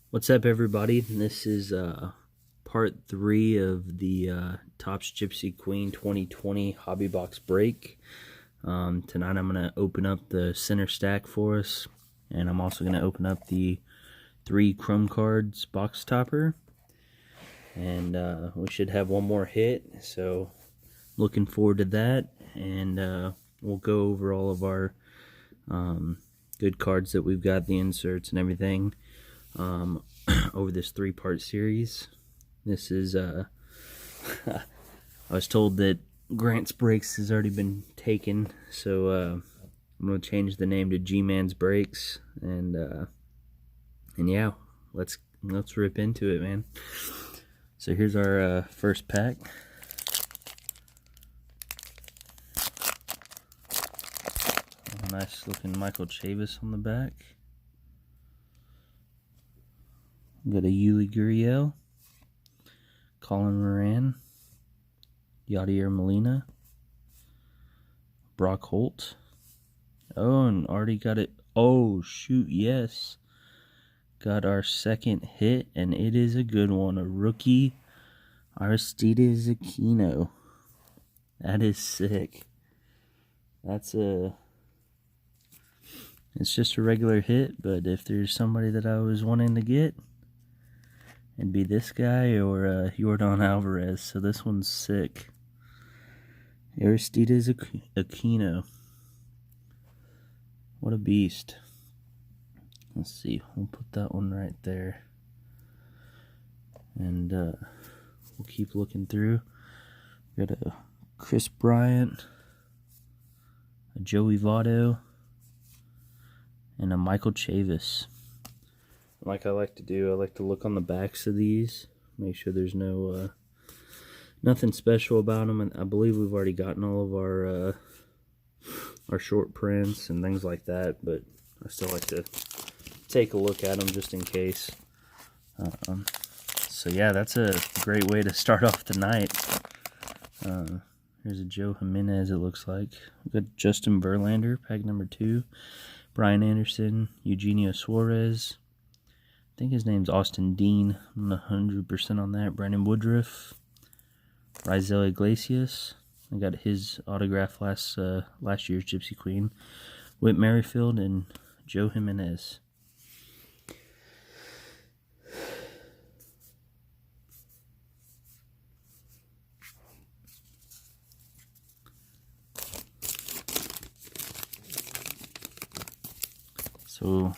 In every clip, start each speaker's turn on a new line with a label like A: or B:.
A: What's up, everybody? This is part 3 of the Topps Gypsy Queen 2020 hobby box break. Tonight I'm going to open up the center stack for us, and I'm also going to open up the 3 Chrome Cards box topper, and we should have one more hit, so looking forward to that. And we'll go over all of our good cards that we've got, the inserts and everything, over this 3-part series. This is I was told that Grant's Breaks has already been taken, so I'm gonna change the name to Gman's Breaks, and yeah, let's rip into it, man. So here's our first pack. A nice looking Michael Chavis on the back. We got a Yuli Gurriel, Colin Moran, Yadier Molina, Brock Holt. Oh, and already got it. Oh, shoot, yes. Got our second hit, and it is a good one. A rookie, Aristides Aquino. That is sick. It's just a regular hit, but if there's somebody that I was wanting to get, it'd be this guy or Yordan Alvarez. So this one's sick. Aristides Aquino. What a beast. Let's see. We'll put that one right there. And we'll keep looking through. We got a Chris Bryant, a Joey Votto, and a Michael Chavis. Like I like to do, I like to look on the backs of these, make sure there's no nothing special about them. And I believe we've already gotten all of our short prints and things like that, but I still like to take a look at them just in case. So yeah, that's a great way to start off the night. Here's a Joe Jimenez, it looks like. We've got Justin Verlander, pack number 2. Brian Anderson, Eugenio Suarez. I think his name's Austin Dean. I'm not 100% on that. Brandon Woodruff, Raisel Iglesias. I got his autograph last year's Gypsy Queen. Whit Merrifield and Joe Jimenez. So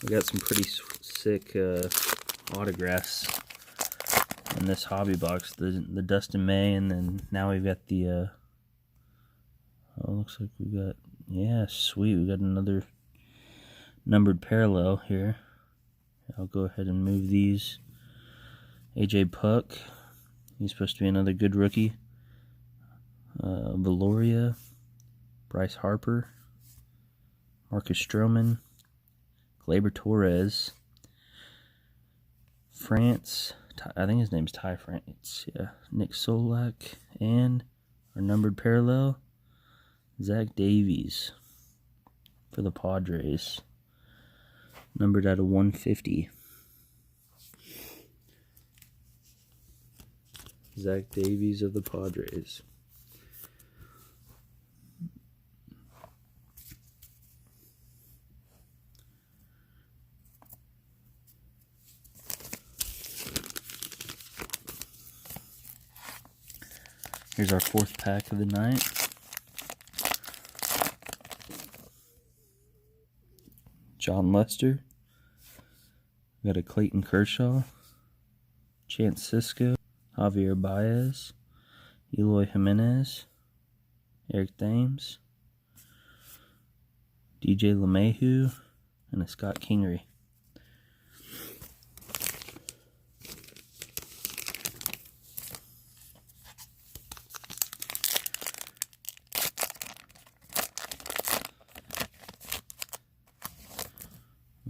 A: we got some pretty sick autographs in this hobby box. The Dustin May, and then now we've got the oh, looks like we got, yeah, sweet, we got another numbered parallel here. I'll go ahead and move these. AJ Puck, he's supposed to be another good rookie. Valoria, Bryce Harper, Marcus Stroman, Gleyber Torres, France, I think his name's Ty France, yeah, Nick Solak, and our numbered parallel, Zach Davies for the Padres, numbered out of 150. Zach Davies of the Padres. Here's our 4th pack of the night. John Lester. We got a Clayton Kershaw, Chance Sisco, Javier Baez, Eloy Jimenez, Eric Thames, DJ LeMahieu, and a Scott Kingery.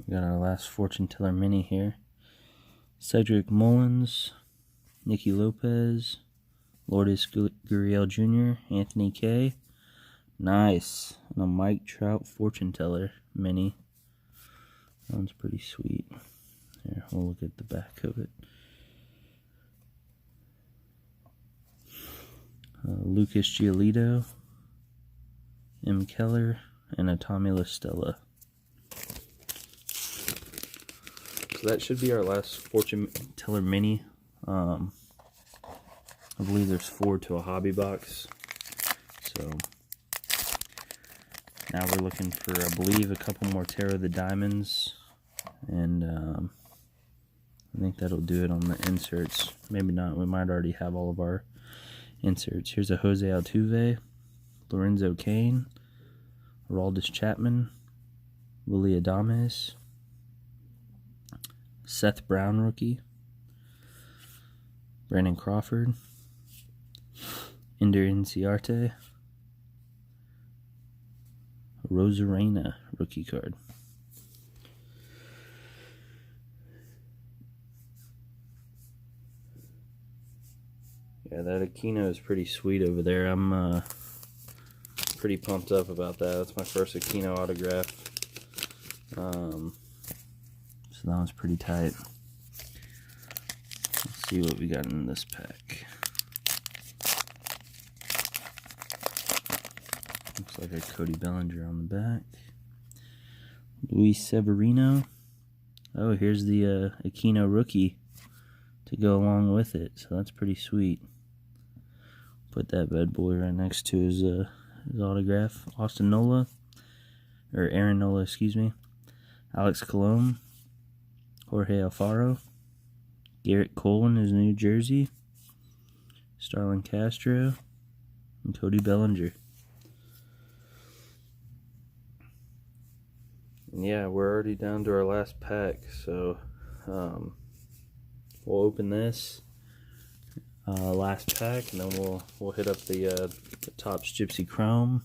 A: We got our last fortune teller mini here. Cedric Mullins, Nicky Lopez, Lourdes Gurriel Jr., Anthony K. Nice. And a Mike Trout fortune teller mini. That one's pretty sweet. Here, we'll look at the back of it. Lucas Giolito, M. Keller, and a Tommy LaStella. So that should be our last fortune teller mini. I believe there's 4 to a hobby box. So now we're looking for, I believe, a couple more Tarot of the Diamonds, and I think that'll do it on the inserts. Maybe not. We might already have all of our inserts. Here's a Jose Altuve, Lorenzo Cain, Aroldis Chapman, Willie Adames, Seth Brown rookie, Brandon Crawford, Ender Inciarte, Rosarena rookie card. Yeah, that Aquino is pretty sweet over there. I'm pretty pumped up about that. That's my first Aquino autograph. So that was pretty tight. Let's see what we got in this pack. Looks like a Cody Bellinger on the back. Luis Severino. Oh, here's the Aquino rookie to go along with it. So that's pretty sweet. Put that bad boy right next to his autograph. Austin Nola, or Aaron Nola, excuse me. Alex Colon, Jorge Alfaro, Garrett Cole in his New Jersey, Starlin Castro, and Cody Bellinger. And yeah, we're already down to our last pack, so we'll open this last pack, and then we'll hit up the Topps Gypsy Chrome.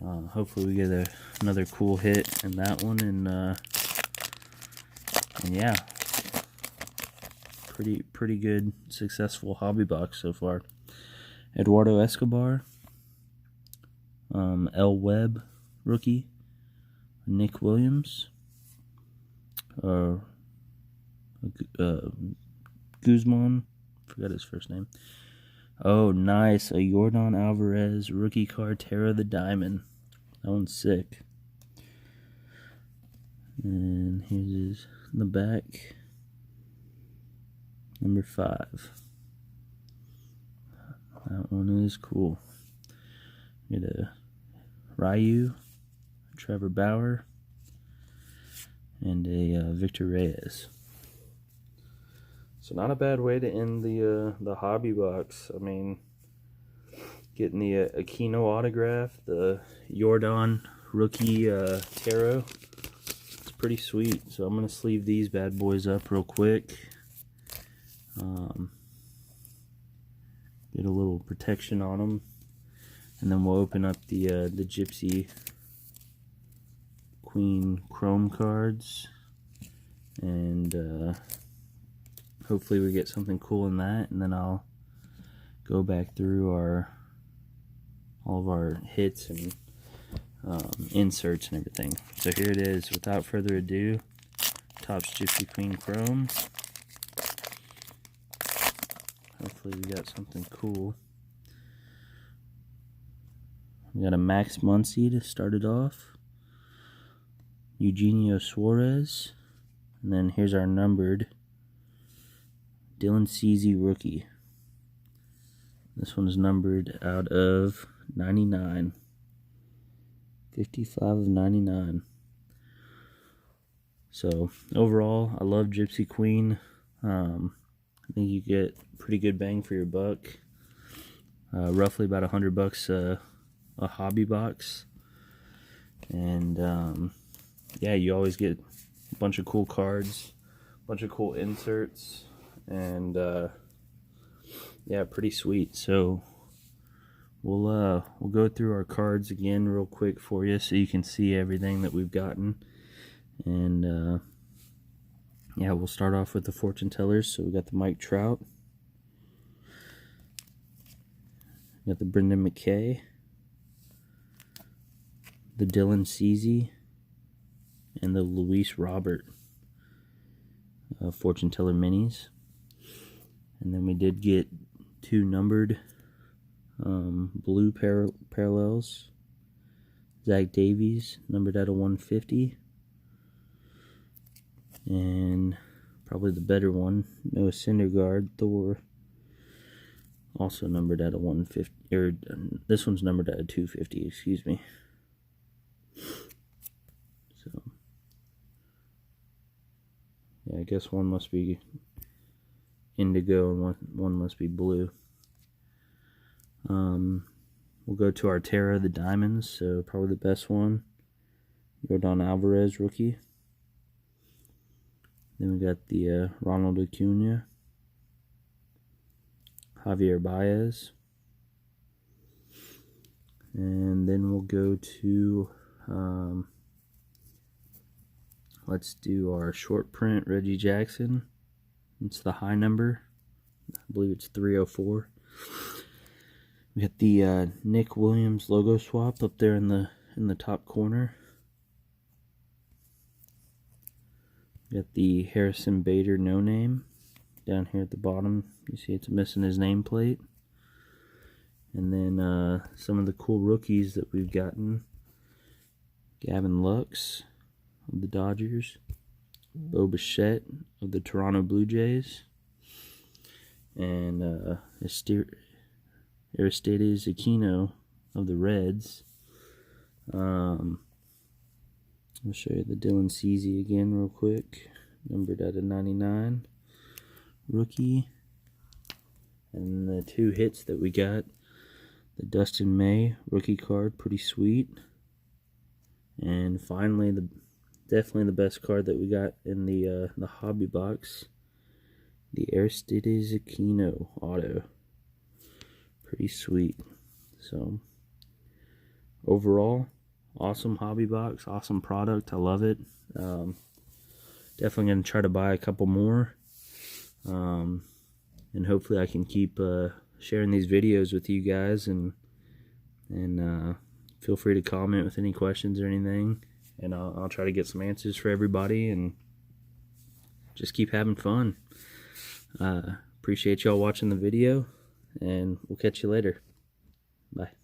A: Hopefully we get another cool hit in that one, and yeah, pretty good, successful hobby box so far. Eduardo Escobar, L. Webb rookie, Nick Williams, Guzman, forgot his first name. Oh, nice, a Yordan Alvarez rookie card, Tarot of the Diamond. That one's sick. And here's his in the back, number 5. That one is cool. Get a Ryu, Trevor Bauer, and a Victor Reyes. So not a bad way to end the hobby box. I mean, getting the Aquino autograph, the Yordan rookie tarot. It's pretty sweet. So I'm gonna sleeve these bad boys up real quick. Get a little protection on them, and then we'll open up the Gypsy Queen Chrome cards, and hopefully we get something cool in that, and then I'll go back through all of our hits and inserts and everything. So here it is. Without further ado, Topps Gypsy Queen Chrome. Hopefully we got something cool. We got a Max Muncy to start it off, Eugenio Suarez, and then here's our numbered Dylan Ceasy rookie. This one's numbered out of 99. 55 of 99. So overall, I love Gypsy Queen. I think you get pretty good bang for your buck. Roughly about $100 a hobby box. And yeah, you always get a bunch of cool cards, a bunch of cool inserts, and yeah, pretty sweet. So we'll go through our cards again real quick for you so you can see everything that we've gotten. And yeah, we'll start off with the fortune tellers. So we got the Mike Trout, we got the Brendan McKay, the Dylan Ceasy, and the Luis Robert. Fortune Teller Minis. And then we did get 2 numbered blue parallels. Zach Davies, numbered out of 150. And probably the better one, Noah Syndergaard, Thor, also numbered out of 150, or this one's numbered out of 250, excuse me. So, yeah, I guess one must be indigo and one must be blue. We'll go to our Terra, the diamonds, so probably the best one, Yordan Alvarez, rookie. Then we got the Ronald Acuna, Javier Baez, and then we'll go to, let's do our short print Reggie Jackson. It's the high number, I believe it's 304. We got the Nick Williams logo swap up there in the top corner. We got the Harrison Bader no name down here at the bottom. You see it's missing his nameplate. And then some of the cool rookies that we've gotten. Gavin Lux of the Dodgers, Bo Bichette of the Toronto Blue Jays, and Aristides Aquino of the Reds. I'll show you the Dylan Ceasy again real quick. Numbered out of 99. Rookie. And the 2 hits that we got. The Dustin May rookie card, pretty sweet. And finally, definitely the best card that we got in the hobby box. The Aristides Aquino auto. Pretty sweet. So, overall, awesome hobby box, awesome product. I love it. Definitely going to try to buy a couple more. And hopefully I can keep sharing these videos with you guys. And feel free to comment with any questions or anything. And I'll try to get some answers for everybody. And just keep having fun. Appreciate y'all watching the video. And we'll catch you later. Bye.